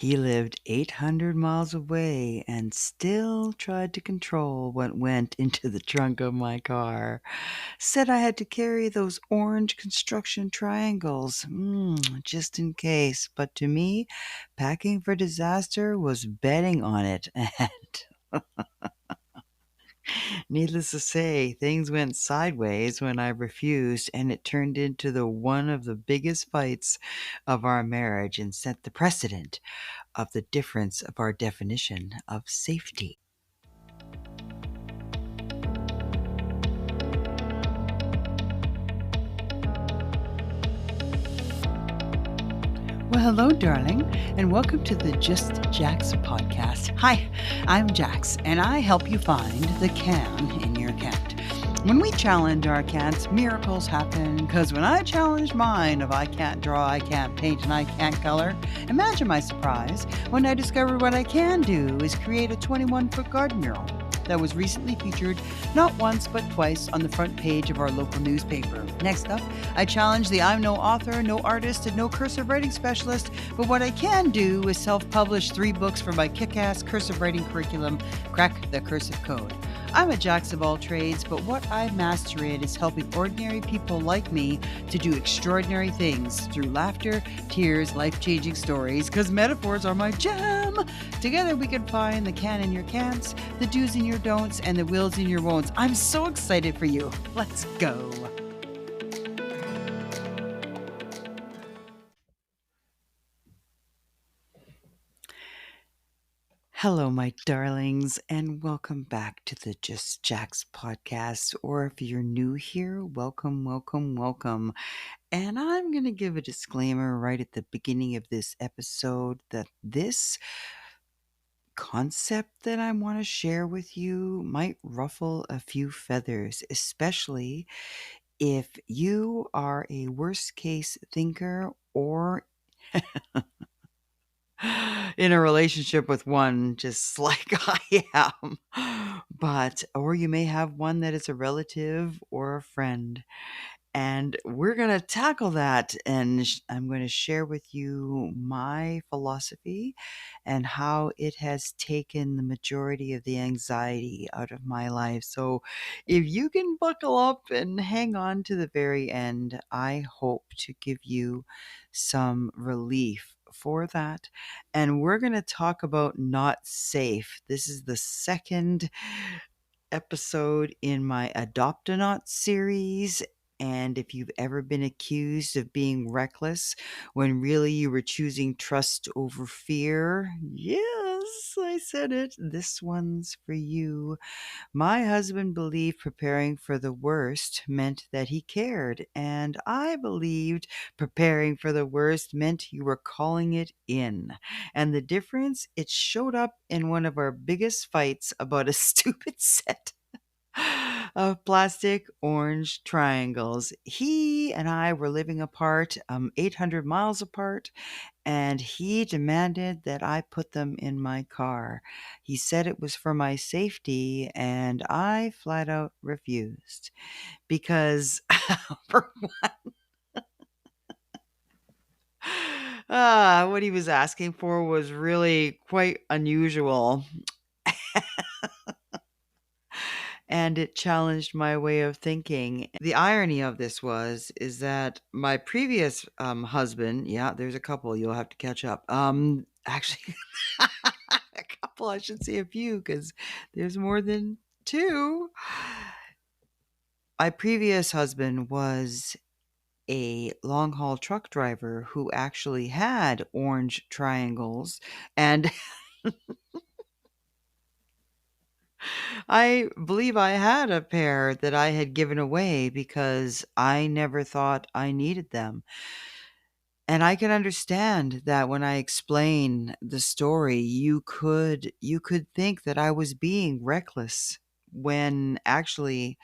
He lived 800 miles away and still tried to control what went into the trunk of my car. Said I had to carry those orange construction triangles, just in case. But to me, packing for disaster was betting on it. And needless to say, things went sideways when I refused, and it turned into the one of the biggest fights of our marriage and set the precedent of the difference of our definition of safety. Well, hello, darling, and welcome to the Just Jax podcast. Hi, I'm Jax, and I help you find the can in your cat. When we challenge our cats, miracles happen, because when I challenged mine of I can't draw, I can't paint, and I can't color, imagine my surprise when I discovered what I can do is create a 21-foot garden mural that was recently featured not once but twice on the front page of our local newspaper. Next up, I challenge the I'm no author, no artist, and no cursive writing specialist, but what I can do is self-publish 3 books for my kick-ass cursive writing curriculum, Crack the Cursive Code. I'm a jack of all trades, but what I master in is helping ordinary people like me to do extraordinary things through laughter, tears, life-changing stories, because metaphors are my jam. Together we can find the can in your can'ts, the do's in your don'ts, and the wills in your won'ts. I'm so excited for you. Let's go. Hello, my darlings, and welcome back to the Just Jax podcast. Or if you're new here, welcome, welcome, welcome. And I'm going to give a disclaimer right at the beginning of this episode that this concept that I want to share with you might ruffle a few feathers, especially if you are a worst case thinker or in a relationship with one just like I am. Or you may have one that is a relative or a friend. And we're going to tackle that. And I'm going to share with you my philosophy and how it has taken the majority of the anxiety out of my life. So if you can buckle up and hang on to the very end, I hope to give you some relief for that. And we're going to talk about not safe. This is the second episode in my Adopt-A-Not series. And if you've ever been accused of being reckless when really you were choosing trust over fear, yes, I said it. This one's for you. My husband believed preparing for the worst meant that he cared, and I believed preparing for the worst meant you were calling it in. And the difference, it showed up in one of our biggest fights about a stupid set of plastic orange triangles. He and I were living apart, 800 miles apart, and he demanded that I put them in my car. He said it was for my safety, and I flat out refused because for what he was asking for was really quite unusual. And it challenged my way of thinking. The irony of this is that my previous husband, yeah, there's a couple you'll have to catch up. Actually, a couple, I should say a few, because there's more than two. My previous husband was a long haul truck driver who actually had orange triangles, and I believe I had a pair that I had given away because I never thought I needed them. And I can understand that when I explain the story, you could think that I was being reckless when actually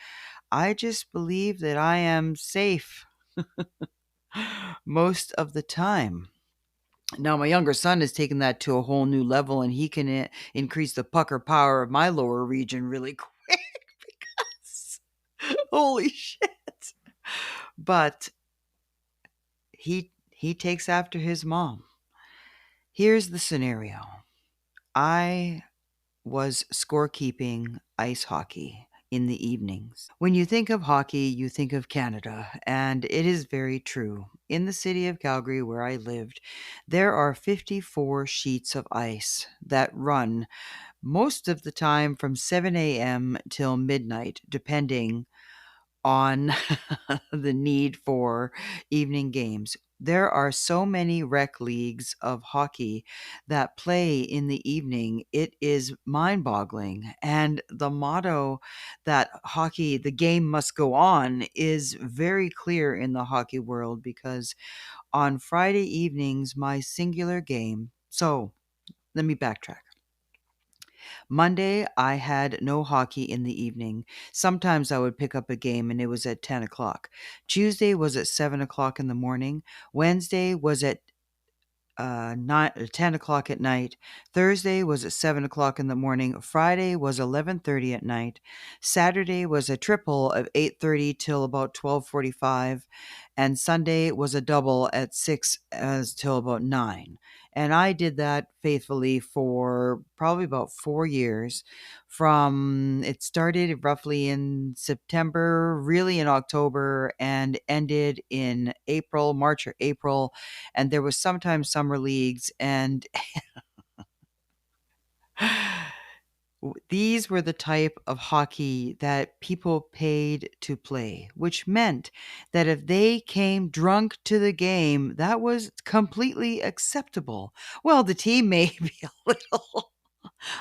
I just believe that I am safe most of the time. Now, my younger son has taken that to a whole new level, and he can increase the pucker power of my lower region really quick because holy shit. But he takes after his mom. Here's the scenario. I was scorekeeping ice hockey in the evenings. When you think of hockey, you think of Canada, and it is very true. In the city of Calgary, where I lived, there are 54 sheets of ice that run most of the time from 7 a.m. till midnight, depending on the need for evening games. There are so many rec leagues of hockey that play in the evening. It is mind boggling. And the motto that hockey, the game must go on, is very clear in the hockey world because on Friday evenings, my singular game. So let me backtrack. Monday, I had no hockey in the evening. Sometimes I would pick up a game and it was at 10 o'clock. Tuesday was at 7 o'clock in the morning. Wednesday was at 10 o'clock at night. Thursday was at 7 o'clock in the morning. Friday was 11:30 at night. Saturday was a triple of 8:30 till about 12:45, and Sunday was a double at 6 as till about 9. And I did that faithfully for probably about 4 years. From it started roughly in September, really in October, and ended in April, March or April, and there was sometimes summer leagues, and these were the type of hockey that people paid to play, which meant that if they came drunk to the game, that was completely acceptable. Well, the team may be a little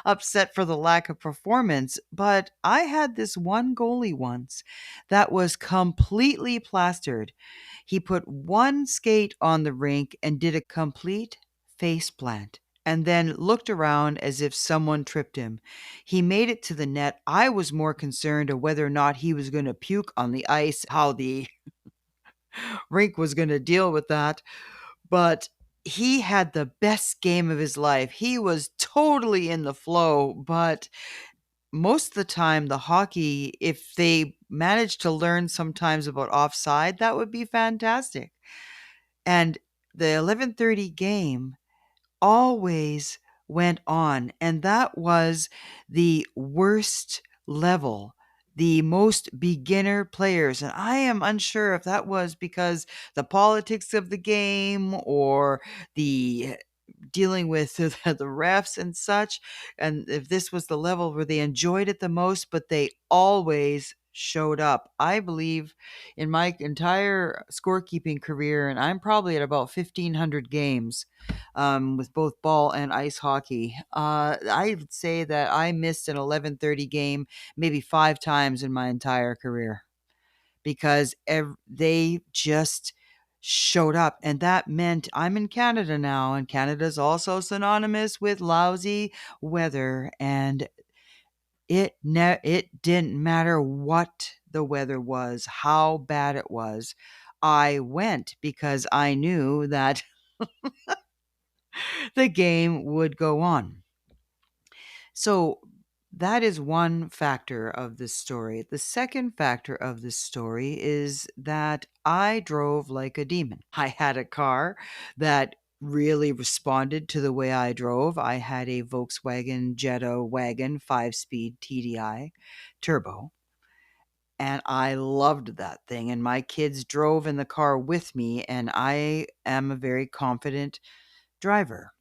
upset for the lack of performance, but I had this one goalie once that was completely plastered. He put one skate on the rink and did a complete face plant and then looked around as if someone tripped him. He made it to the net. I was more concerned of whether or not he was going to puke on the ice, how the rink was going to deal with that. But he had the best game of his life. He was totally in the flow, but most of the time, the hockey, if they managed to learn sometimes about offside, that would be fantastic. And the 11:30 game always went on, and that was the worst level, the most beginner players. And I am unsure if that was because the politics of the game or the dealing with the refs and such, and if this was the level where they enjoyed it the most, but they always showed up. I believe in my entire scorekeeping career, and I'm probably at about 1,500 games with both ball and ice hockey. I would say that I missed an 11:30 game maybe 5 times in my entire career because they just showed up. And that meant I'm in Canada now, and Canada's also synonymous with lousy weather. And it didn't matter what the weather was, how bad it was. I went because I knew that the game would go on. So that is one factor of this story. The second factor of this story is that I drove like a demon. I had a car that really responded to the way I drove. I had a Volkswagen Jetta wagon 5-speed TDI turbo. And I loved that thing. And my kids drove in the car with me, and I am a very confident driver.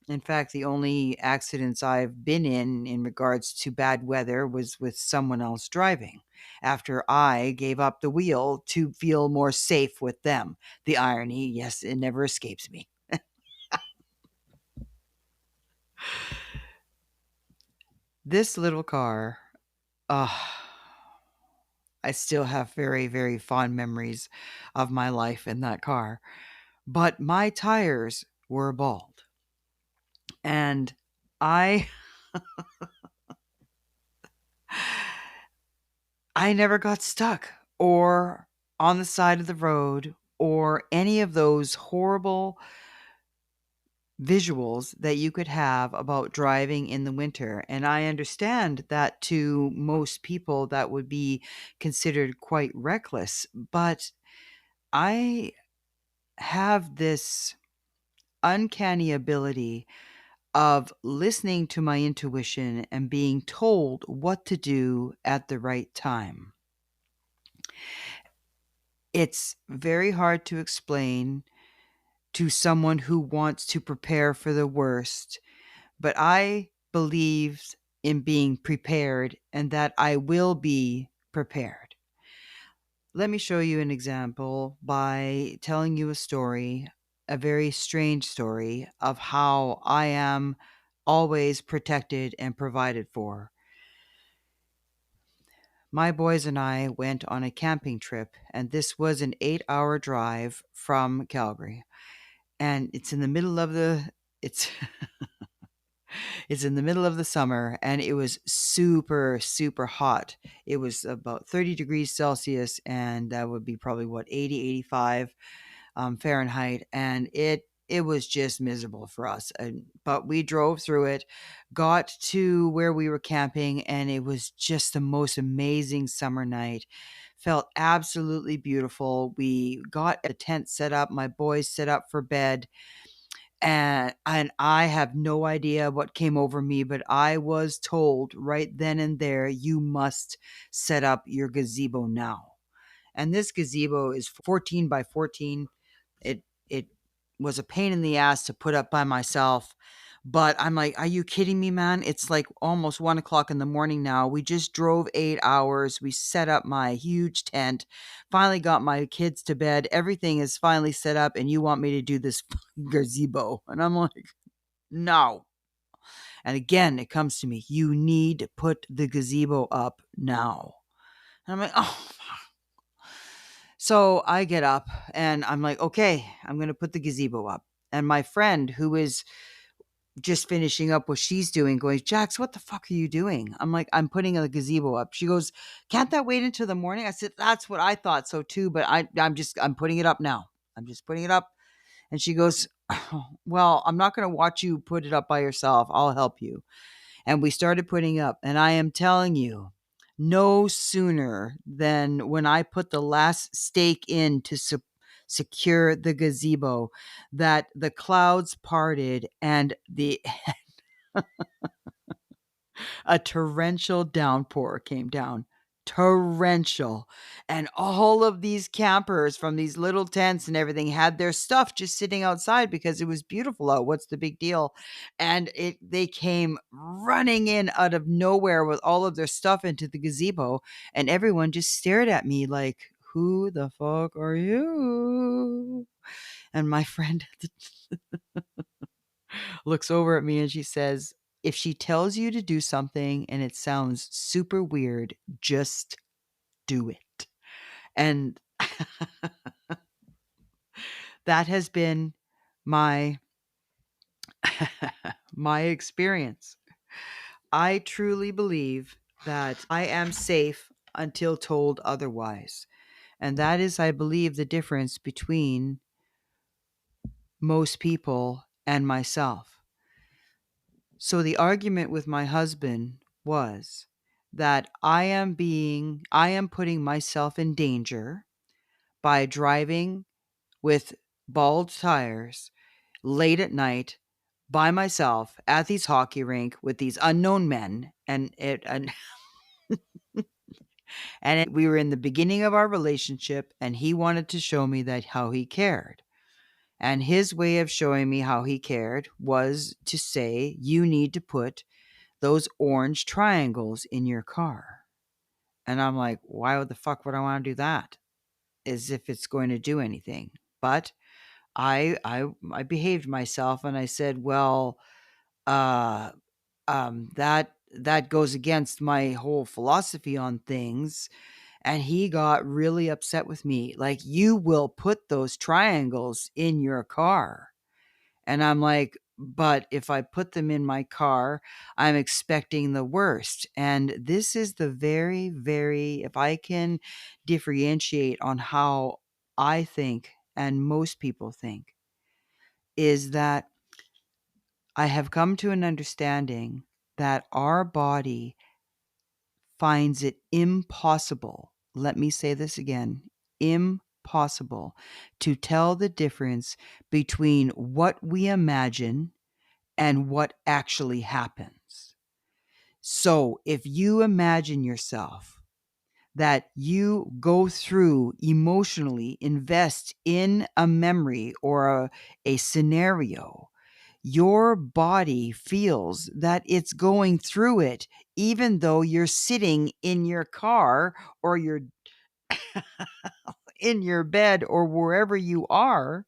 In fact, the only accidents I've been in regards to bad weather was with someone else driving after I gave up the wheel to feel more safe with them. The irony, yes, it never escapes me. This little car, I still have very, very fond memories of my life in that car. But my tires were bald. And I I never got stuck or on the side of the road or any of those horrible visuals that you could have about driving in the winter. And I understand that to most people that would be considered quite reckless, but I have this uncanny ability of listening to my intuition and being told what to do at the right time. It's very hard to explain to someone who wants to prepare for the worst, but I believe in being prepared and that I will be prepared. Let me show you an example by telling you a story, a very strange story of how I am always protected and provided for. My boys and I went on a camping trip, and this was an 8-hour drive from Calgary. And it's in the middle of the it's it's in the middle of the summer, and it was super, super hot. It was about 30 degrees Celsius, and that would be probably what, 80, 85 Fahrenheit. And it was just miserable for us. But we drove through it, got to where we were camping, and it was just the most amazing summer night. Felt absolutely beautiful. We got a tent set up. My boys set up for bed, and I have no idea what came over me, but I was told right then and there, you must set up your gazebo now. And this gazebo is 14 by 14. It was a pain in the ass to put up by myself, but I'm like, are you kidding me, man? It's like almost 1 o'clock in the morning now. We just drove 8 hours. We set up my huge tent, finally got my kids to bed. Everything is finally set up, and you want me to do this gazebo? And I'm like, no. And again, it comes to me, you need to put the gazebo up now. And I'm like, oh. So I get up and I'm like, okay, I'm going to put the gazebo up. And my friend, who is just finishing up what she's doing, going, Jax, what the fuck are you doing? I'm like, I'm putting a gazebo up. She goes, can't that wait until the morning? I said, that's what I thought so too, but I'm putting it up now. I'm just putting it up. And she goes, oh, well, I'm not going to watch you put it up by yourself. I'll help you. And we started putting up. And I am telling you, no sooner than when I put the last stake in to secure the gazebo, that the clouds parted and a torrential downpour came down. Torrential. And all of these campers from these little tents and everything had their stuff just sitting outside because it was beautiful out. What's the big deal? And they came running in out of nowhere with all of their stuff into the gazebo, and everyone just stared at me like, who the fuck are you? And my friend looks over at me and she says, if she tells you to do something and it sounds super weird, just do it. And that has been my my experience. I truly believe that I am safe until told otherwise. And that is, I believe, the difference between most people and myself. So the argument with my husband was that I am putting myself in danger by driving with bald tires late at night by myself at these hockey rink with these unknown men, and we were in the beginning of our relationship, and he wanted to show me that how he cared. And his way of showing me how he cared was to say, you need to put those orange triangles in your car. And I'm like, why the fuck would I want to do that? As if it's going to do anything. But I behaved myself and I said, well, uh, that goes against my whole philosophy on things. And he got really upset with me. Like, you will put those triangles in your car. And I'm like, but if I put them in my car, I'm expecting the worst. And this is the very, very, if I can differentiate on how I think and most people think, is that I have come to an understanding that our body finds it impossible. Let me say this again, possible to tell the difference between what we imagine and what actually happens. So if you imagine yourself that you go through emotionally, invest in a memory or a scenario, your body feels that it's going through it, even though you're sitting in your car or you're in your bed or wherever you are.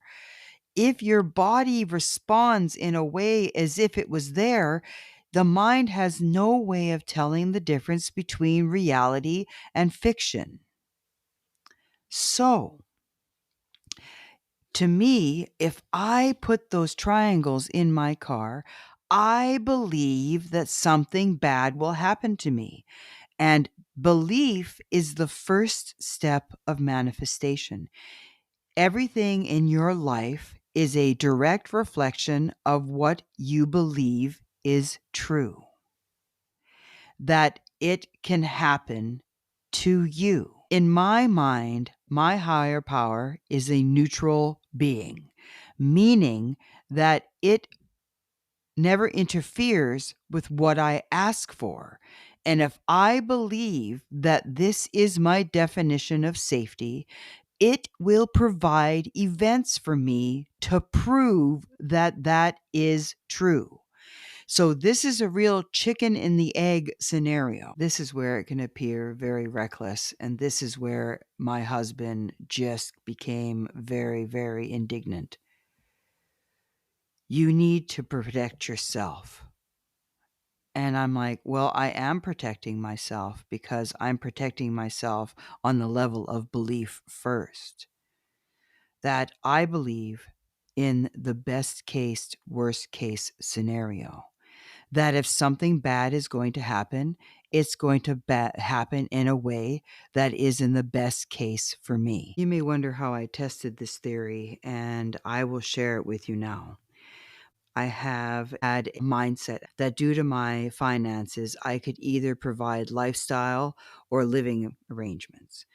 If your body responds in a way as if it was there, the mind has no way of telling the difference between reality and fiction. So, to me, if I put those triangles in my car, I believe that something bad will happen to me. And belief is the first step of manifestation. Everything in your life is a direct reflection of what you believe is true, that it can happen to you. In my mind, my higher power is a neutral being, meaning that it never interferes with what I ask for. And if I believe that this is my definition of safety, it will provide events for me to prove that that is true. So this is a real chicken and the egg scenario. This is where it can appear very reckless. And this is where my husband just became very, very indignant. You need to protect yourself. And I'm like, well, I am protecting myself because I'm protecting myself on the level of belief first. That I believe in the best case, worst case scenario. That if something bad is going to happen, it's going to happen in a way that is in the best case for me. You may wonder how I tested this theory, and I will share it with you now. I have had a mindset that due to my finances, I could either provide lifestyle or living arrangements,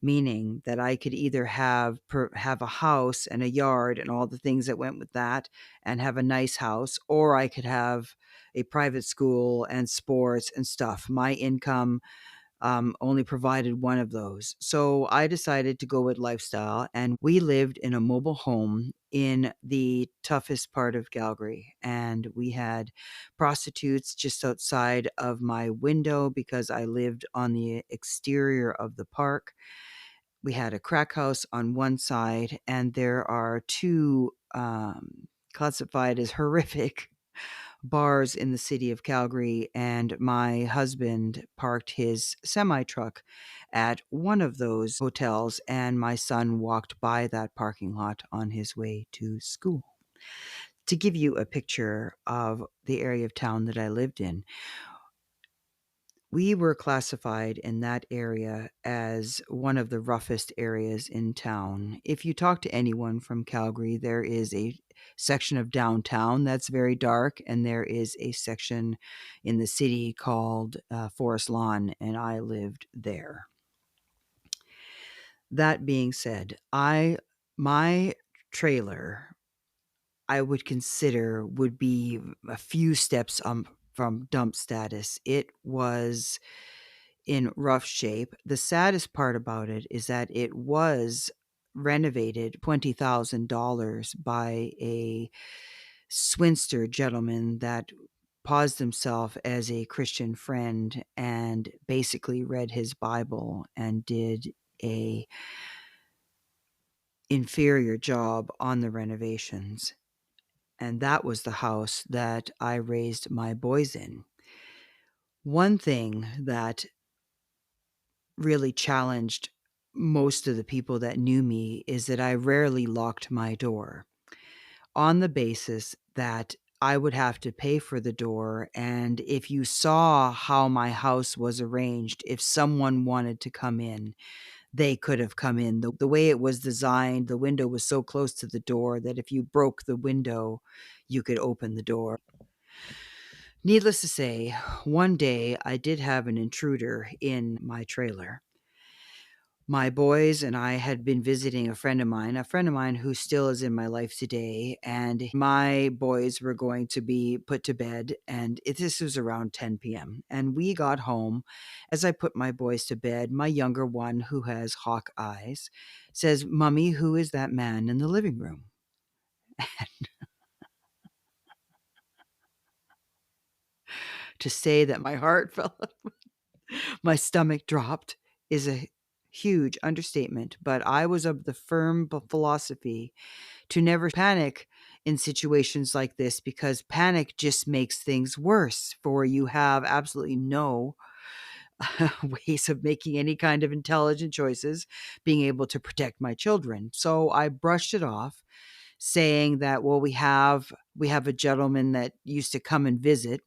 meaning that I could either have a house and a yard and all the things that went with that and have a nice house, or I could have a private school and sports and stuff. My income only provided one of those. So I decided to go with lifestyle, and we lived in a mobile home in the toughest part of Calgary. And we had prostitutes just outside of my window because I lived on the exterior of the park. We had a crack house on one side, and there are two classified as horrific bars in the city of Calgary, and my husband parked his semi truck at one of those hotels, and my son walked by that parking lot on his way to school. To give you a picture of the area of town that I lived in, we were classified in that area as one of the roughest areas in town. If you talk to anyone from Calgary, there is a section of downtown that's very dark, and there is a section in the city called Forest Lawn, and I lived there. That being said, my trailer I would consider would be a few steps from dump status. It was in rough shape. The saddest part about it is that it was renovated $20,000 by a swinster gentleman that paused himself as a Christian friend and basically read his Bible and did a inferior job on the renovations. And that was the house that I raised my boys in. One thing that really challenged most of the people that knew me is that I rarely locked my door on the basis that I would have to pay for the door. And if you saw how my house was arranged, if someone wanted to come in, they could have come in. The way it was designed, the window was so close to the door that if you broke the window, you could open the door. Needless to say, one day I did have an intruder in my trailer. my boys and I had been visiting a friend of mine who still is in my life today, and my boys were going to be put to bed, and this was around 10 p.m. And we got home. As I put my boys to bed, my younger one, who has hawk eyes, says, "Mummy, who is that man in the living room?" To say that my heart fell, my stomach dropped is a huge understatement, but I was of the firm philosophy to never panic in situations like this, because panic just makes things worse, for you have absolutely no ways of making any kind of intelligent choices, being able to protect my children. So I brushed it off, saying that, well, we have a gentleman that used to come and visit,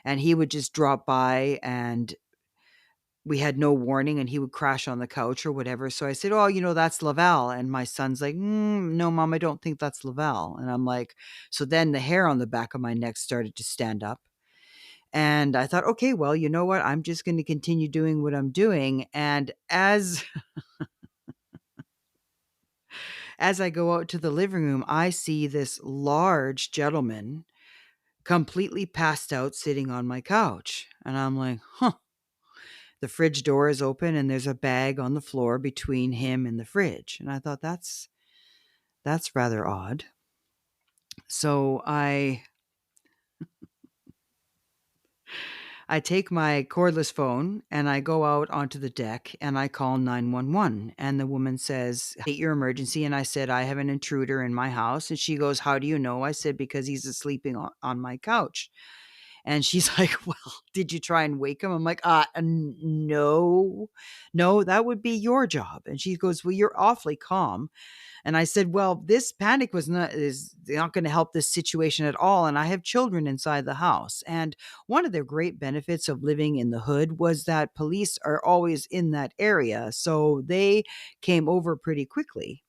and he would just drop by, and we had no warning, and he would crash on the couch or whatever. So I said, "Oh, that's Lavelle." And my son's like, "No, Mom, I don't think that's Lavelle." And I'm like, so then the hair on the back of my neck started to stand up. And I thought, okay, well, you know what? I'm just going to continue doing what I'm doing. And as I go out to the living room, I see this large gentleman completely passed out sitting on my couch. And I'm like, huh. The fridge door is open and there's a bag on the floor between him and the fridge. And I thought, that's rather odd. So I take my cordless phone and I go out onto the deck and I call 911. And the woman says, "State your emergency." And I said, "I have an intruder in my house." And she goes, "How do you know?" I said, "Because he's sleeping on my couch." And she's like, "Well, did you try and wake him?" I'm like, no, no, that would be your job." And she goes, "Well, you're awfully calm." And I said, "Well, this panic is not going to help this situation at all. And I have children inside the house." And one of the great benefits of living in the hood was that police are always in that area. So they came over pretty quickly.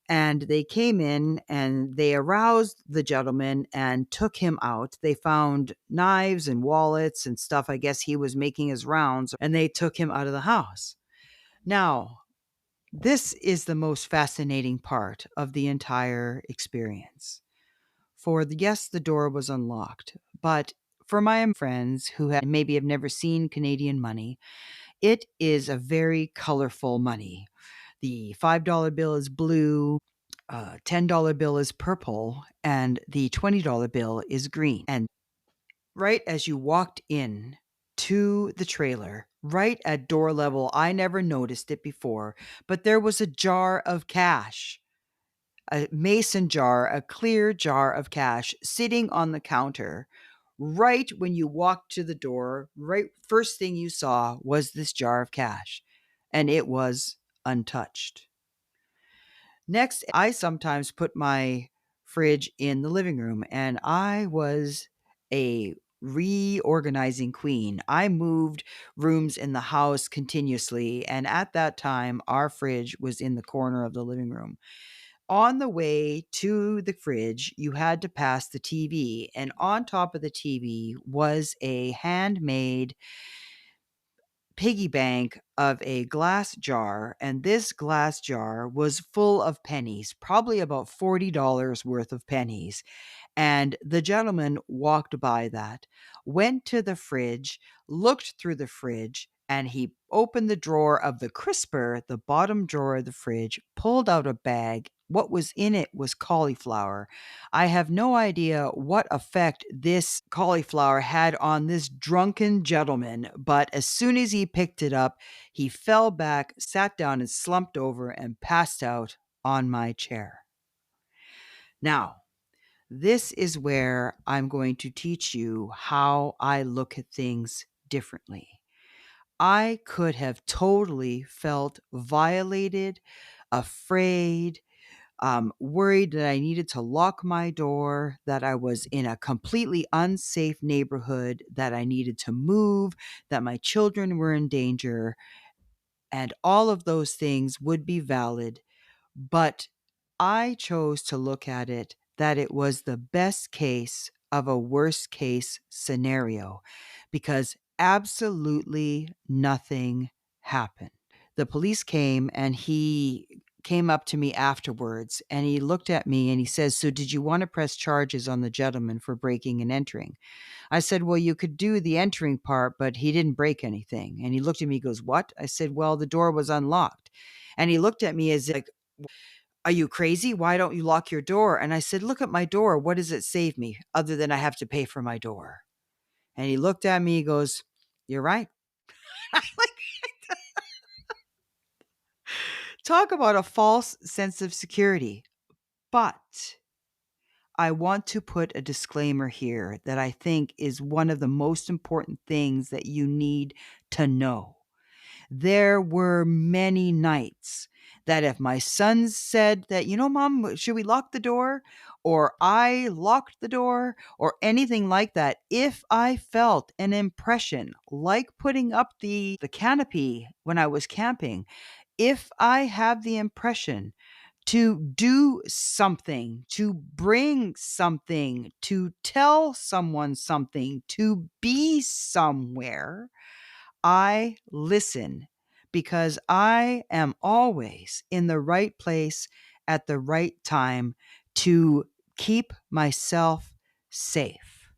And they came in and they aroused the gentleman and took him out. They found knives and wallets and stuff. I guess he was making his rounds, and they took him out of the house. Now, this is the most fascinating part of the entire experience. Yes, the door was unlocked, but for my friends who maybe have never seen Canadian money, it is a very colorful money. The $5 bill is blue, $10 bill is purple, and the $20 bill is green. And right as you walked in to the trailer, right at door level, I never noticed it before, but there was a jar of cash, a mason jar, a clear jar of cash sitting on the counter. Right when you walked to the door, right first thing you saw was this jar of cash, and it was untouched. Next, I sometimes put my fridge in the living room, and I was a reorganizing queen. I moved rooms in the house continuously, and at that time, our fridge was in the corner of the living room. On the way to the fridge, you had to pass the TV, and on top of the TV was a handmade piggy bank of a glass jar, and this glass jar was full of pennies, probably about $40 worth of pennies. And the gentleman walked by that, went to the fridge, looked through the fridge, and he opened the drawer of the crisper, the bottom drawer of the fridge, pulled out a bag. What was in it was cauliflower. I have no idea what effect this cauliflower had on this drunken gentleman, but as soon as he picked it up, he fell back, sat down, and slumped over and passed out on my chair. Now, this is where I'm going to teach you how I look at things differently. I could have totally felt violated, afraid, worried that I needed to lock my door, that I was in a completely unsafe neighborhood, that I needed to move, that my children were in danger, and all of those things would be valid. But I chose to look at it that it was the best case of a worst case scenario, because absolutely nothing happened. the police came and he came up to me afterwards and he looked at me and he says, "So did you want to press charges on the gentleman for breaking and entering?" I said, "Well, you could do the entering part, but he didn't break anything." And he looked at me, he goes, "What?" I said, "Well, the door was unlocked." And he looked at me as like, "Are you crazy? Why don't you lock your door?" And I said, "Look at my door. What does it save me other than I have to pay for my door?" And he looked at me, he goes, "You're right." Like, talk about a false sense of security. But I want to put a disclaimer here that I think is one of the most important things that you need to know. There were many nights that if my sons said that, Mom, should we lock the door? Or I locked the door or anything like that, if I felt an impression like putting up the canopy when I was camping, if I have the impression to do something, to bring something, to tell someone something, to be somewhere, I listen because I am always in the right place at the right time to keep myself safe.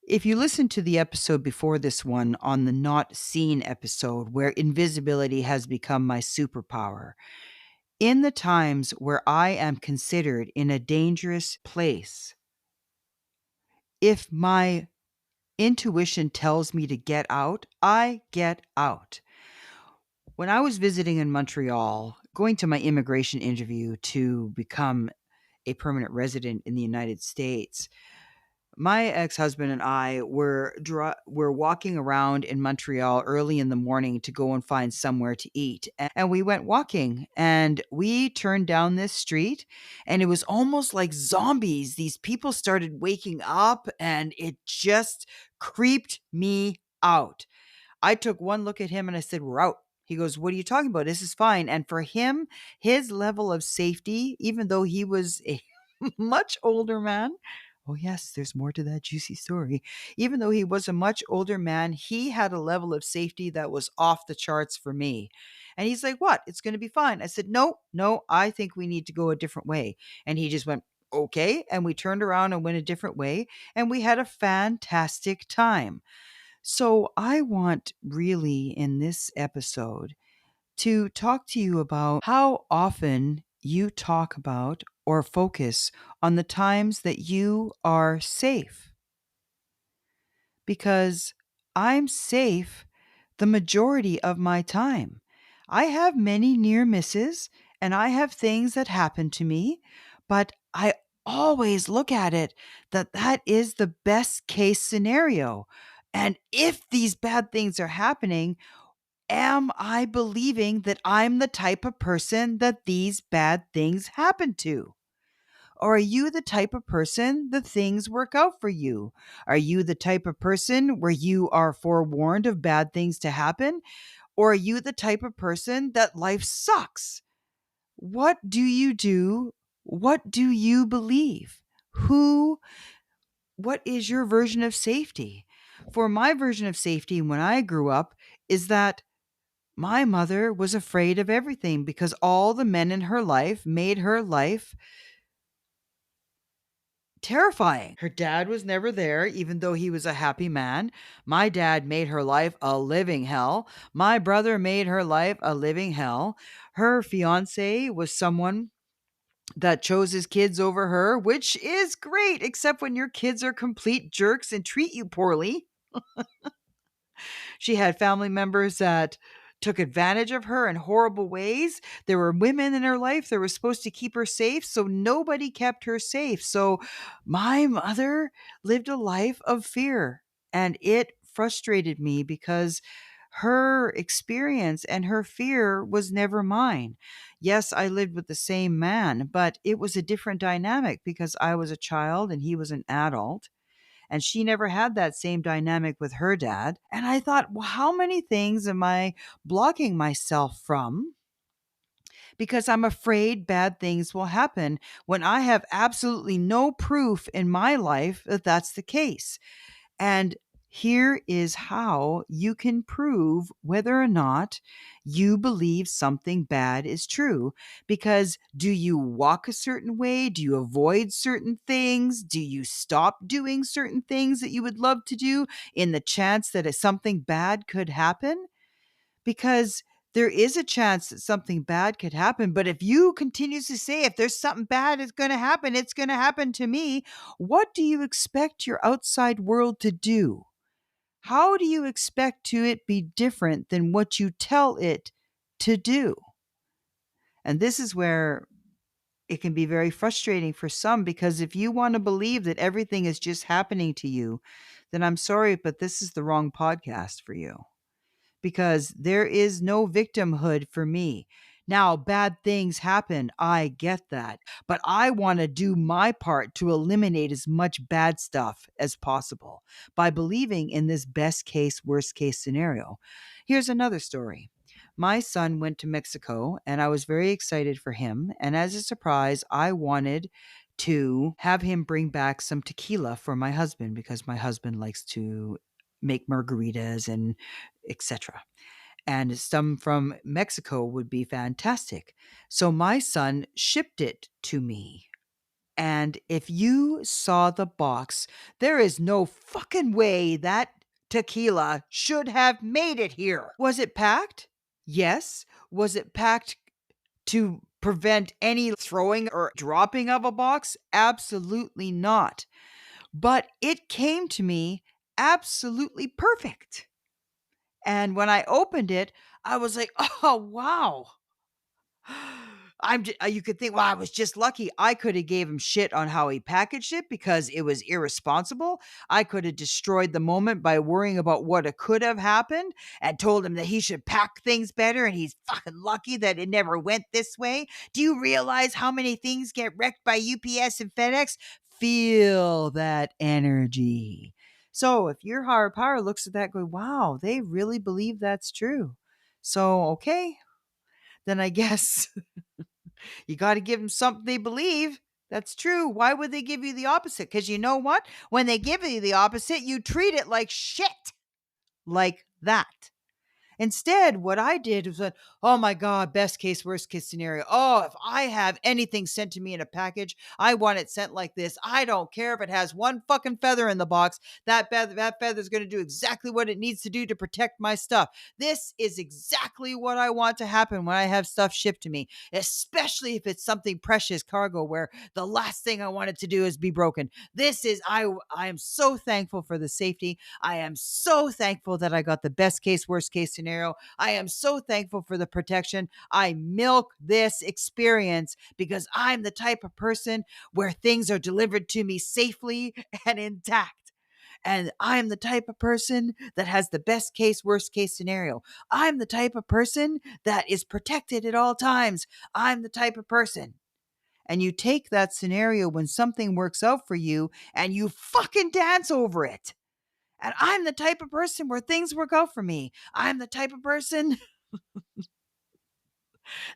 If you listen to the episode before this one on the not seen episode where invisibility has become my superpower, in the times where I am considered in a dangerous place, if my intuition tells me to get out, I get out. When I was visiting in Montreal, going to my immigration interview to become a permanent resident in the United States, my ex-husband and I were walking around in Montreal early in the morning to go and find somewhere to eat. And we went walking and we turned down this street and it was almost like zombies. These people started waking up and it just creeped me out. I took one look at him and I said, "We're out." He goes, "What are you talking about? This is fine." And for him, his level of safety, even though he was a much older man, oh, yes, there's more to that juicy story. Even though he was a much older man, he had a level of safety that was off the charts for me. And he's like, "What? It's going to be fine." I said, "No, no, I think we need to go a different way." And he just went, "Okay." And we turned around and went a different way. And we had a fantastic time. So, I want really in this episode to talk to you about how often you talk about or focus on the times that you are safe. Because I'm safe the majority of my time. I have many near misses and I have things that happen to me, but I always look at it that that is the best case scenario. And if these bad things are happening, am I believing that I'm the type of person that these bad things happen to? Or are you the type of person that things work out for you? Are you the type of person where you are forewarned of bad things to happen? Or are you the type of person that life sucks? What do you do? What do you believe? What is your version of safety? For my version of safety when I grew up is that my mother was afraid of everything because all the men in her life made her life terrifying. Her dad was never there, even though he was a happy man. My dad made her life a living hell. My brother made her life a living hell. Her fiance was someone that chose his kids over her, which is great, except when your kids are complete jerks and treat you poorly. She had family members that took advantage of her in horrible ways. There were women in her life that were supposed to keep her safe, so nobody kept her safe. So my mother lived a life of fear, and it frustrated me because her experience and her fear was never mine. Yes, I lived with the same man, but it was a different dynamic because I was a child and he was an adult. And she never had that same dynamic with her dad. And I thought, well, how many things am I blocking myself from? Because I'm afraid bad things will happen when I have absolutely no proof in my life that that's the case. And Here is how you can prove whether or not you believe something bad is true. Because do you walk a certain way? Do you avoid certain things? Do you stop doing certain things that you would love to do in the chance that something bad could happen? Because there is a chance that something bad could happen. But if you continuously say, if there's something bad is going to happen, it's going to happen to me, what do you expect your outside world to do? How do you expect to it be different than what you tell it to do? And this is where it can be very frustrating for some, because if you want to believe that everything is just happening to you, then I'm sorry, but this is the wrong podcast for you, because there is no victimhood for me. Now, bad things happen. I get that. But I want to do my part to eliminate as much bad stuff as possible by believing in this best case, worst case scenario. Here's another story. My son went to Mexico and I was very excited for him. And as a surprise, I wanted to have him bring back some tequila for my husband, because my husband likes to make margaritas and etc. And some from Mexico would be fantastic. So my son shipped it to me. And if you saw the box, there is no fucking way that tequila should have made it here. Was it packed? Yes. Was it packed to prevent any throwing or dropping of a box? Absolutely not. But it came to me absolutely perfect. And when I opened it, I was like, "Oh, wow." You could think, well, I was just lucky. I could have gave him shit on how he packaged it because it was irresponsible. I could have destroyed the moment by worrying about what it could have happened and told him that he should pack things better and he's fucking lucky that it never went this way. Do you realize how many things get wrecked by UPS and FedEx? Feel that energy. So if your higher power looks at that, go, wow, they really believe that's true. So, okay, then I guess you got to give them something they believe. That's true. Why would they give you the opposite? Because you know what? When they give you the opposite, you treat it like shit. Like that. Instead, what I did was like, oh my God, best case, worst case scenario. Oh, if I have anything sent to me in a package, I want it sent like this. I don't care if it has one fucking feather in the box. That feather is going to do exactly what it needs to do to protect my stuff. This is exactly what I want to happen when I have stuff shipped to me, especially if it's something precious cargo where the last thing I want it to do is be broken. I am so thankful for the safety. I am so thankful that I got the best case, worst case scenario. I am so thankful for the protection. I milk this experience because I'm the type of person where things are delivered to me safely and intact. And I'm the type of person that has the best case, worst case scenario. I'm the type of person that is protected at all times. I'm the type of person. And you take that scenario when something works out for you and you fucking dance over it. And I'm the type of person where things work out for me. I'm the type of person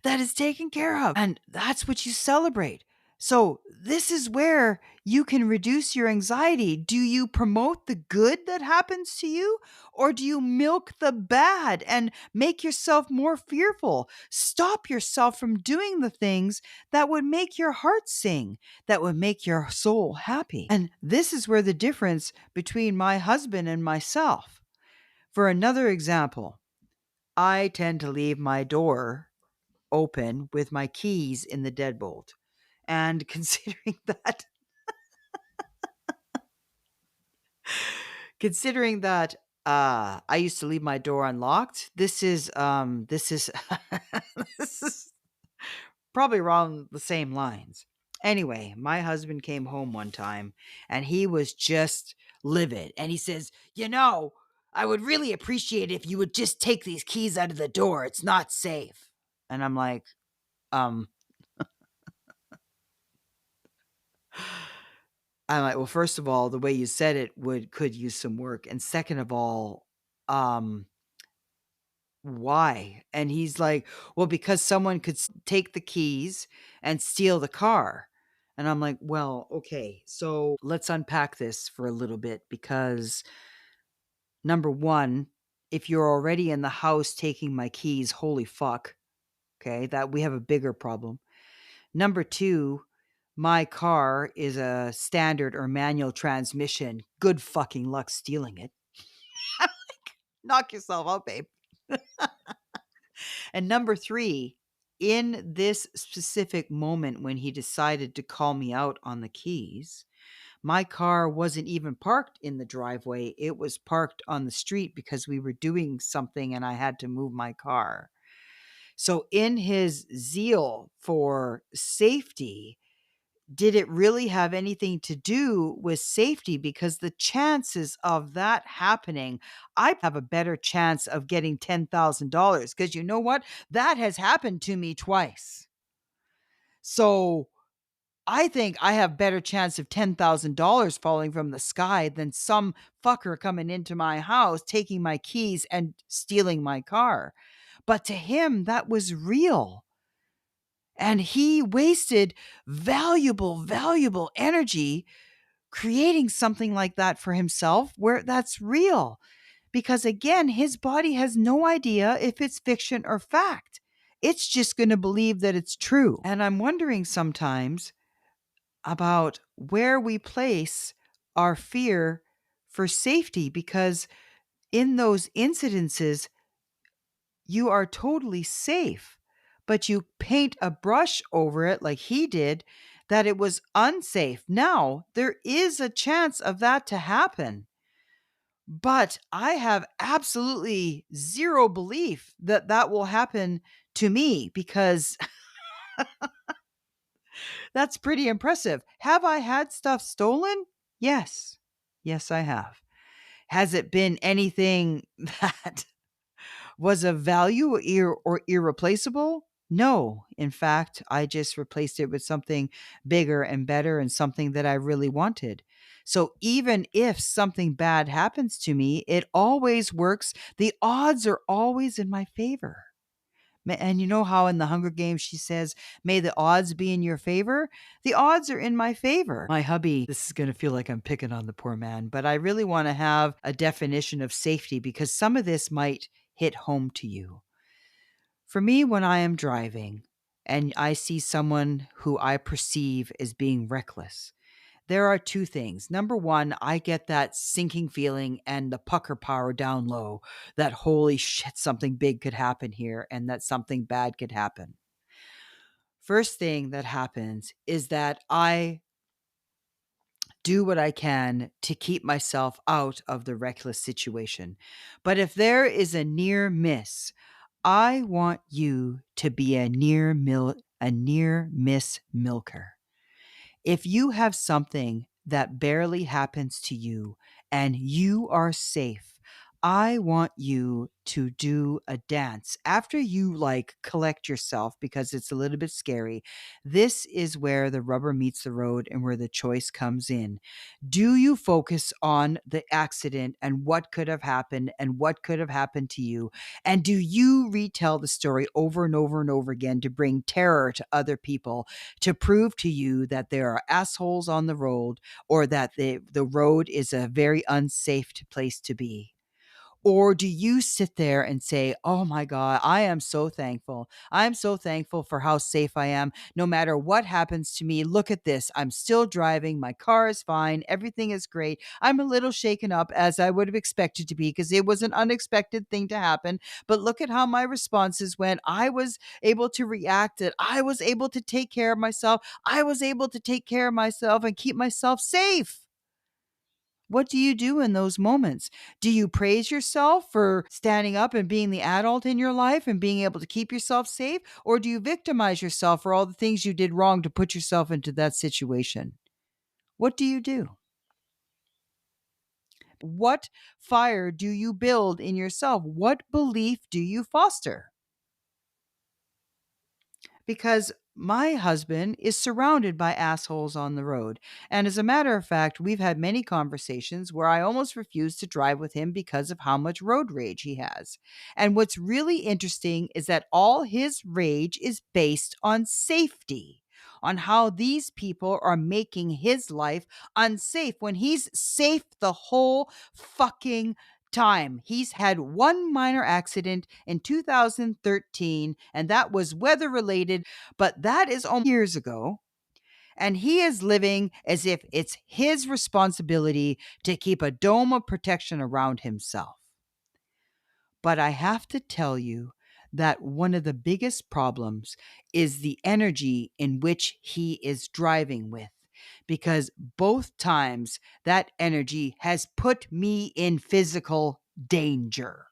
that is taken care of. And that's what you celebrate. So, this is where you can reduce your anxiety. Do you promote the good that happens to you, or do you milk the bad and make yourself more fearful? Stop yourself from doing the things that would make your heart sing, that would make your soul happy. And this is where the difference between my husband and myself. For another example, I tend to leave my door open with my keys in the deadbolt. And considering that I used to leave my door unlocked, this is this is probably along the same lines. Anyway, my husband came home one time and he was just livid. And he says, I would really appreciate it if you would just take these keys out of the door. It's not safe. And I'm like, um, well, first of all, the way you said it could use some work. And second of all, um, why? And he's like, well, because someone could take the keys and steal the car. And I'm like, well, okay, so let's unpack this for a little bit, because Number one, if you're already in the house taking my keys, holy fuck. Okay, that we have a bigger problem. Number two, my car is a standard or manual transmission. Good fucking luck stealing it. Knock yourself out, babe. And number three, in this specific moment when he decided to call me out on the keys, my car wasn't even parked in the driveway. It was parked on the street because we were doing something and I had to move my car. So, in his zeal for safety, did it really have anything to do with safety? Because the chances of that happening, I have a better chance of getting $10,000 because you know what? That has happened to me twice. So I think I have better chance of $10,000 falling from the sky than some fucker coming into my house, taking my keys and stealing my car. But to him, that was real. And he wasted valuable energy creating something like that for himself where that's real. Because again, his body has no idea if it's fiction or fact. It's just going to believe that it's true. And I'm wondering sometimes about where we place our fear for safety because in those incidences, you are totally safe, but you paint a brush over it like he did that it was unsafe. Now, there is a chance of that to happen, but I have absolutely zero belief that that will happen to me because that's pretty impressive. Have I had stuff stolen? Yes. Yes, I have. Has it been anything that was of value or irreplaceable? No. In fact, I just replaced it with something bigger and better and something that I really wanted. So even if something bad happens to me, it always works. The odds are always in my favor. And you know how in the Hunger Games she says, may the odds be in your favor? The odds are in my favor. My hubby, this is going to feel like I'm picking on the poor man, but I really want to have a definition of safety because some of this might hit home to you. For me, when I am driving and I see someone who I perceive as being reckless, there are two things. Number one, I get that sinking feeling and the pucker power down low that holy shit, something big could happen here and that something bad could happen. First thing that happens is that I do what I can to keep myself out of the reckless situation. But if there is a near miss, I want you to be a near miss milker. If you have something that barely happens to you and you are safe, I want you to do a dance after you collect yourself because it's a little bit scary. This is where the rubber meets the road and where the choice comes in. Do you focus on the accident and what could have happened and what could have happened to you? And do you retell the story over and over and over again to bring terror to other people, to prove to you that there are assholes on the road or that the road is a very unsafe place to be? Or do you sit there and say, oh my God, I am so thankful. I'm so thankful for how safe I am. No matter what happens to me, look at this. I'm still driving. My car is fine. Everything is great. I'm a little shaken up as I would have expected to be because it was an unexpected thing to happen. But look at how my responses went. I was able to react. That I was able to take care of myself. I was able to take care of myself and keep myself safe. What do you do in those moments? Do you praise yourself for standing up and being the adult in your life and being able to keep yourself safe? Or do you victimize yourself for all the things you did wrong to put yourself into that situation? What do you do? What fire do you build in yourself? What belief do you foster? Because my husband is surrounded by assholes on the road. And as a matter of fact, we've had many conversations where I almost refuse to drive with him because of how much road rage he has. And what's really interesting is that all his rage is based on safety, on how these people are making his life unsafe when he's safe the whole fucking time. He's had one minor accident in 2013, and that was weather related, but that is almost years ago. And he is living as if it's his responsibility to keep a dome of protection around himself. But I have to tell you that one of the biggest problems is the energy in which he is driving with, because both times that energy has put me in physical danger.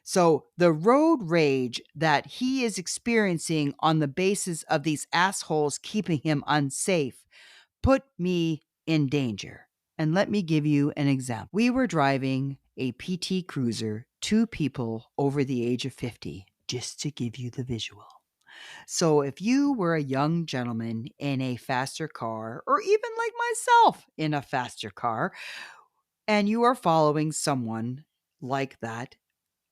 So the road rage that he is experiencing on the basis of these assholes keeping him unsafe put me in danger. And let me give you an example. We were driving a PT Cruiser, two people over the age of 50, just to give you the visual. So if you were a young gentleman in a faster car, or even like myself in a faster car, and you are following someone like that,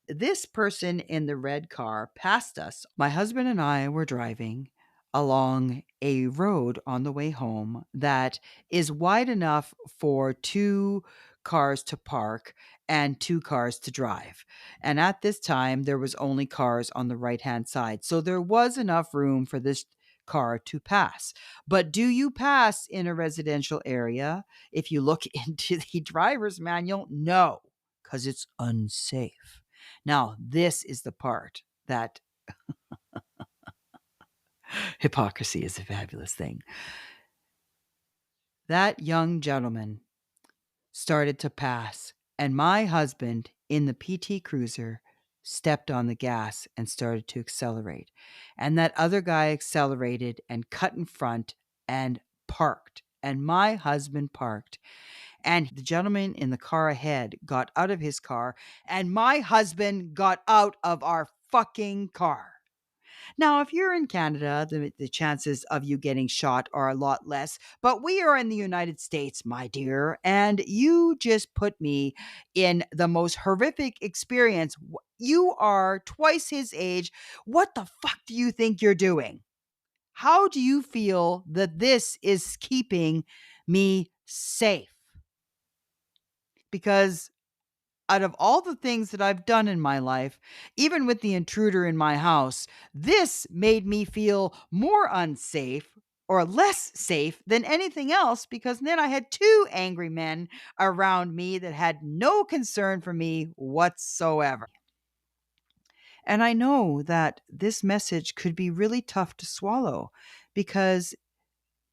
this person in the red car passed us. My husband and I were driving along a road on the way home that is wide enough for two cars to park and two cars to drive. And at this time, there was only cars on the right-hand side. So there was enough room for this car to pass. But do you pass in a residential area? If you look into the driver's manual, no, because it's unsafe. Now, this is the part that hypocrisy is a fabulous thing. That young gentleman started to pass, and my husband in the PT Cruiser stepped on the gas and started to accelerate. And that other guy accelerated and cut in front and parked. And my husband parked. And the gentleman in the car ahead got out of his car, and my husband got out of our fucking car. Now, if you're in Canada, the chances of you getting shot are a lot less, but we are in the United States, my dear, and you just put me in the most horrific experience. You are twice his age. What the fuck do you think you're doing? How do you feel that this is keeping me safe? Because out of all the things that I've done in my life, even with the intruder in my house, this made me feel more unsafe or less safe than anything else, because then I had two angry men around me that had no concern for me whatsoever. And I know that this message could be really tough to swallow, because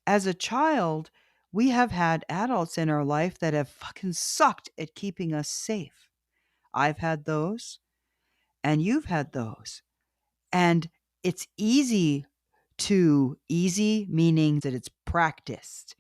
as a child, we have had adults in our life that have fucking sucked at keeping us safe. I've had those, and you've had those. And it's easy meaning that it's practiced.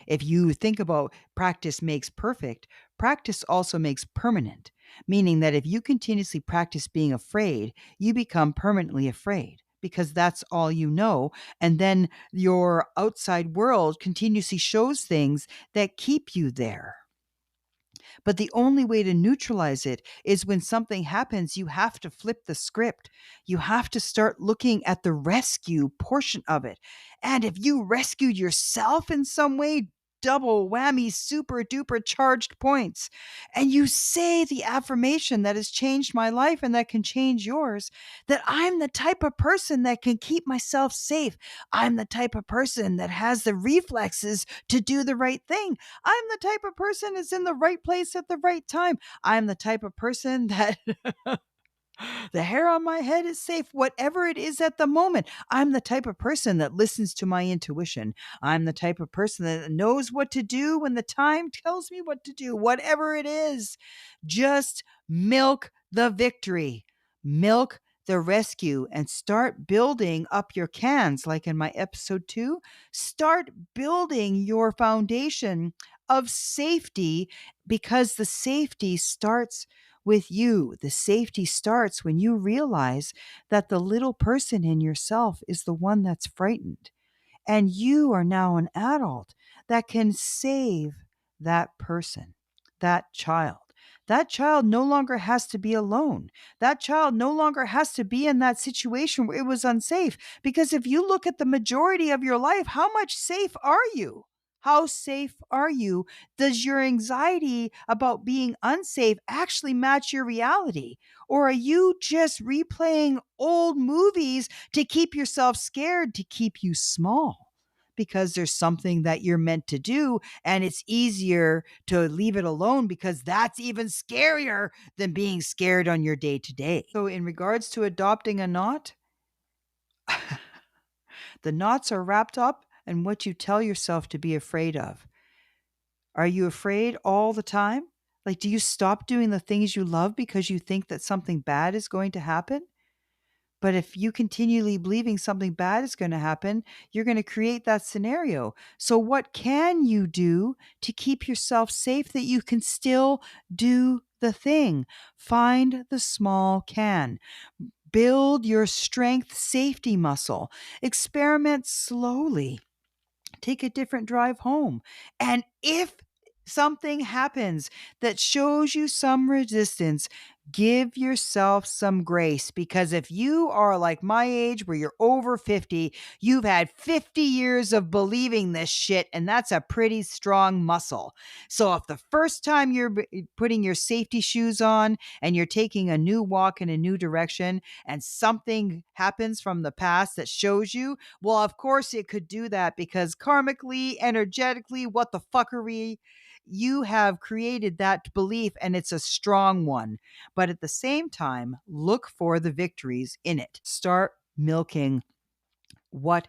If you think about practice makes perfect, practice also makes permanent, meaning that if you continuously practice being afraid, you become permanently afraid, because that's all you know. And then your outside world continuously shows things that keep you there. But the only way to neutralize it is when something happens, you have to flip the script. You have to start looking at the rescue portion of it. And if you rescued yourself in some way, double whammy, super duper charged points. And you say the affirmation that has changed my life and that can change yours, that I'm the type of person that can keep myself safe. I'm the type of person that has the reflexes to do the right thing. I'm the type of person that's in the right place at the right time. I'm the type of person that the hair on my head is safe, whatever it is at the moment. I'm the type of person that listens to my intuition. I'm the type of person that knows what to do when the time tells me what to do, whatever it is. Just milk the victory, milk the rescue, and start building up your cans. Like in my episode 2, start building your foundation of safety, because the safety starts with you. The safety starts when you realize that the little person in yourself is the one that's frightened. And you are now an adult that can save that person, that child. That child no longer has to be alone. That child no longer has to be in that situation where it was unsafe. Because if you look at the majority of your life, how much safe are you? How safe are you? Does your anxiety about being unsafe actually match your reality? Or are you just replaying old movies to keep yourself scared, to keep you small? Because there's something that you're meant to do, and it's easier to leave it alone because that's even scarier than being scared on your day to day. So, in regards to adopting a knot, the knots are wrapped up in what you tell yourself to be afraid of. Are you afraid all the time? Like, do you stop doing the things you love because you think that something bad is going to happen? But if you continually believing something bad is going to happen, you're going to create that scenario. So, what can you do to keep yourself safe that you can still do the thing? Find the small can. Build your strength safety muscle. Experiment slowly. Take a different drive home. And if something happens that shows you some resistance, give yourself some grace, because if you are like my age where you're over 50, you've had 50 years of believing this shit, and that's a pretty strong muscle. So if the first time you're putting your safety shoes on and you're taking a new walk in a new direction and something happens from the past that shows you, well, of course it could do that because karmically, energetically, what the fuckery, you have created that belief and it's a strong one. But at the same time, look for the victories in it. Start milking what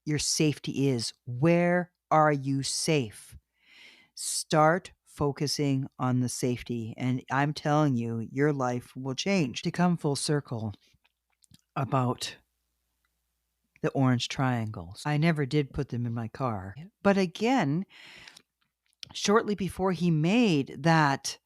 your safety is. Where are you safe? Start focusing on the safety. And I'm telling you, your life will change. To come full circle about the orange triangles, I never did put them in my car. But again, shortly before he made that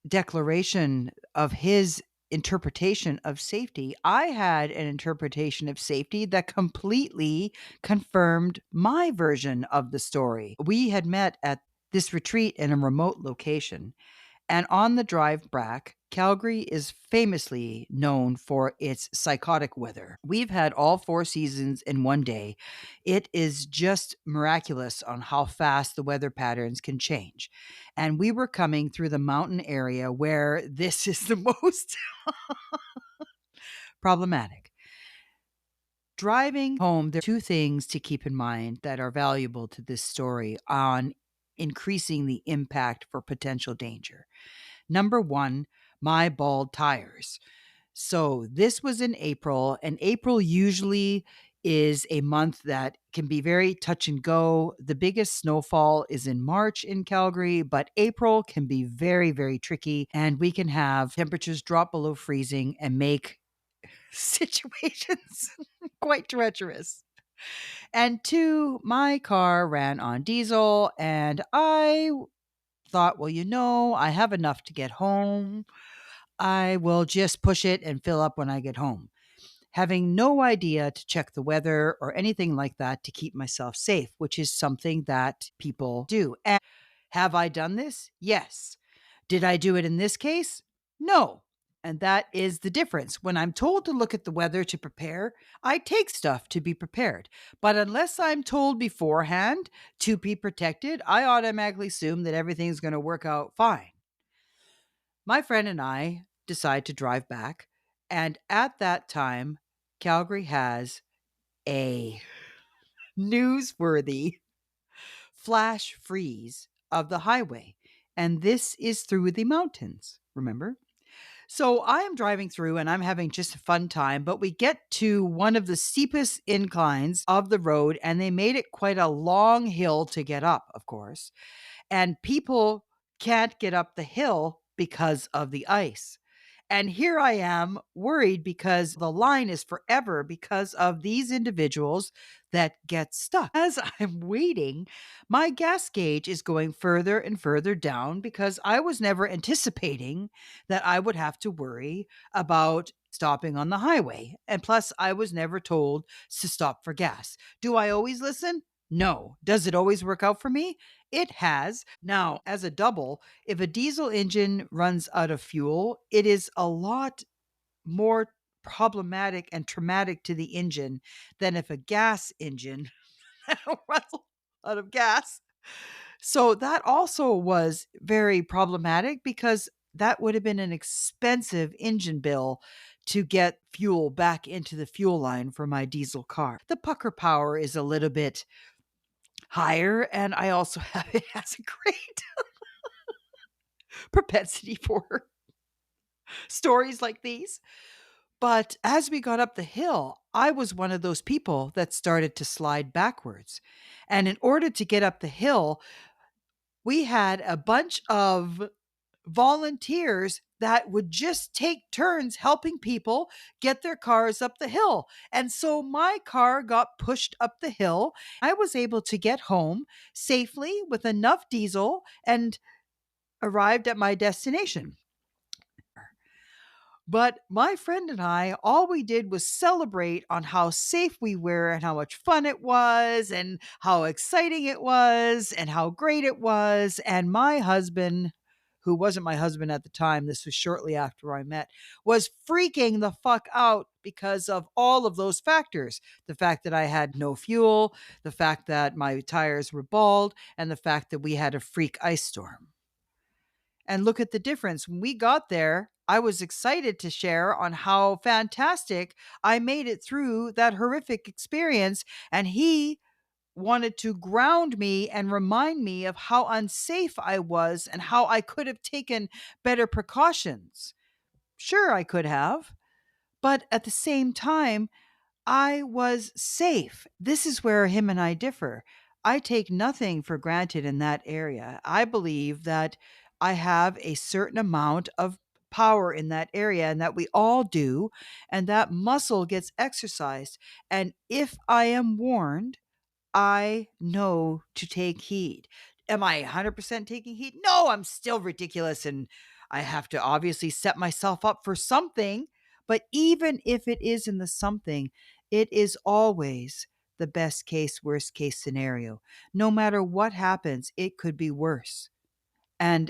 declaration of his interpretation of safety, I had an interpretation of safety that completely confirmed my version of the story. We had met at this retreat in a remote location. And on the drive back, Calgary is famously known for its psychotic weather. We've had all 4 seasons in one day. It is just miraculous on how fast the weather patterns can change. And we were coming through the mountain area where this is the most problematic. Driving home, there are 2 things to keep in mind that are valuable to this story on increasing the impact for potential danger. Number 1, my bald tires. So this was in April, and April usually is a month that can be very touch and go. The biggest snowfall is in March in Calgary, but April can be very, very tricky, and we can have temperatures drop below freezing and make situations quite treacherous. And 2, my car ran on diesel, and I thought, well, I have enough to get home. I will just push it and fill up when I get home, having no idea to check the weather or anything like that to keep myself safe, which is something that people do. And have I done this? Yes. Did I do it in this case? No. And that is the difference. When I'm told to look at the weather to prepare, I take stuff to be prepared. But unless I'm told beforehand to be protected, I automatically assume that everything's going to work out fine. My friend and I decide to drive back. And at that time, Calgary has a newsworthy flash freeze of the highway. And this is through the mountains, remember? So I am driving through and I'm having just a fun time, but we get to one of the steepest inclines of the road, and they made it quite a long hill to get up, of course. And people can't get up the hill because of the ice. And here I am worried because the line is forever because of these individuals that get stuck. As I'm waiting, my gas gauge is going further and further down because I was never anticipating that I would have to worry about stopping on the highway. And plus, I was never told to stop for gas. Do I always listen? No. Does it always work out for me? It has. Now, as a double, if a diesel engine runs out of fuel, it is a lot more problematic and traumatic to the engine than if a gas engine runs. out of gas. So that also was very problematic because that would have been an expensive engine bill to get fuel back into the fuel line for my diesel car. The pucker power is a little bit higher, and I also have it has a great propensity for stories like these. But as we got up the hill, I was one of those people that started to slide backwards. And in order to get up the hill, we had a bunch of volunteers that would just take turns helping people get their cars up the hill. And so my car got pushed up the hill. I was able to get home safely with enough diesel and arrived at my destination. But my friend and I, all we did was celebrate on how safe we were and how much fun it was and how exciting it was and how great it was. And my husband, who wasn't my husband at the time, this was shortly after I met, was freaking the fuck out because of all of those factors. The fact that I had no fuel, the fact that my tires were bald, and the fact that we had a freak ice storm. And look at the difference. When we got there, I was excited to share on how fantastic I made it through that horrific experience. And he wanted to ground me and remind me of how unsafe I was and how I could have taken better precautions. Sure, I could have. But at the same time, I was safe. This is where him and I differ. I take nothing for granted in that area. I believe that I have a certain amount of power in that area and that we all do, and that muscle gets exercised. And if I am warned, I know to take heed. Am I 100% taking heed? No, I'm still ridiculous and I have to obviously set myself up for something. But even if it is in the something, it is always the best case, worst case scenario. No matter what happens, it could be worse. And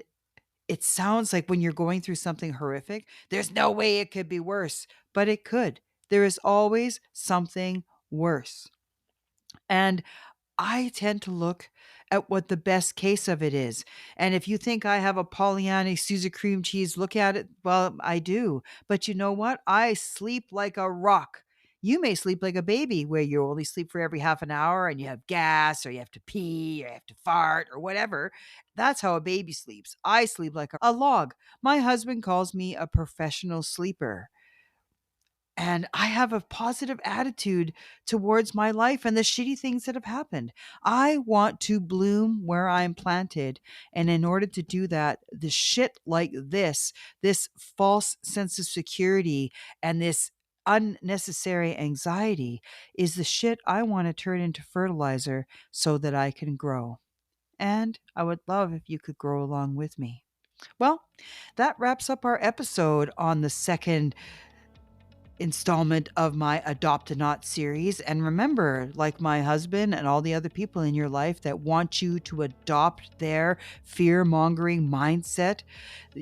it sounds like when you're going through something horrific, there's no way it could be worse, but it could. There is always something worse. And I tend to look at what the best case of it is. And if you think I have a Pollyanna Caesar cream cheese look at it, well, I do. But you know what? I sleep like a rock. You may sleep like a baby where you only sleep for every half an hour and you have gas or you have to pee or you have to fart or whatever. That's how a baby sleeps. I sleep like a log. My husband calls me a professional sleeper. And I have a positive attitude towards my life and the shitty things that have happened. I want to bloom where I'm planted. And in order to do that, the shit like this false sense of security and this unnecessary anxiety is the shit I want to turn into fertilizer so that I can grow. And I would love if you could grow along with me. Well, that wraps up our episode on the second installment of my Adopt a Not series. And remember, like my husband and all the other people in your life that want you to adopt their fear mongering mindset,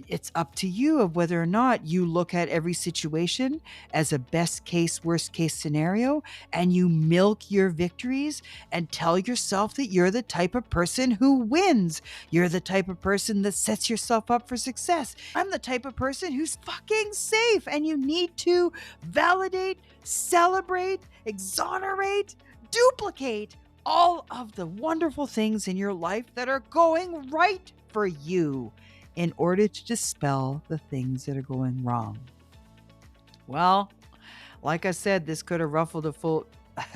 it's up to you of whether or not you look at every situation as a best case, worst case scenario, and you milk your victories and tell yourself that you're the type of person who wins. You're the type of person that sets yourself up for success. I'm the type of person who's fucking safe, and you need to validate, celebrate, exonerate, duplicate all of the wonderful things in your life that are going right for you in order to dispel the things that are going wrong. Well, like I said, this could have ruffled a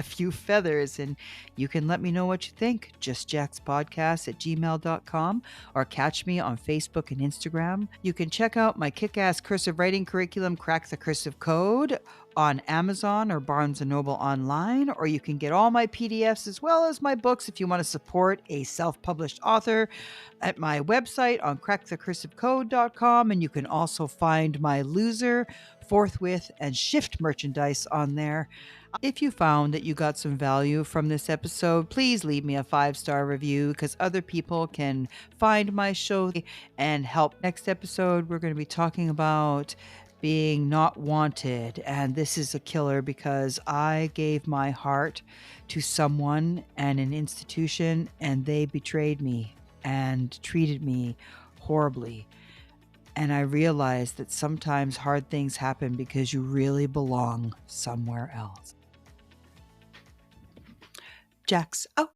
few feathers, and you can let me know what you think. justjackspodcast@gmail.com or catch me on Facebook and Instagram. You can check out my kick-ass cursive writing curriculum, Crack the Cursive Code, on Amazon or Barnes & Noble online, or you can get all my PDFs as well as my books if you want to support a self-published author at my website on crackthecursivecode.com. And you can also find my Loser, Forthwith, and Shift merchandise on there. If you found that you got some value from this episode, please leave me a 5-star review because other people can find my show and help. Next episode, we're going to be talking about being not wanted. And this is a killer because I gave my heart to someone and an institution, and they betrayed me and treated me horribly. And I realized that sometimes hard things happen because you really belong somewhere else. Jax out.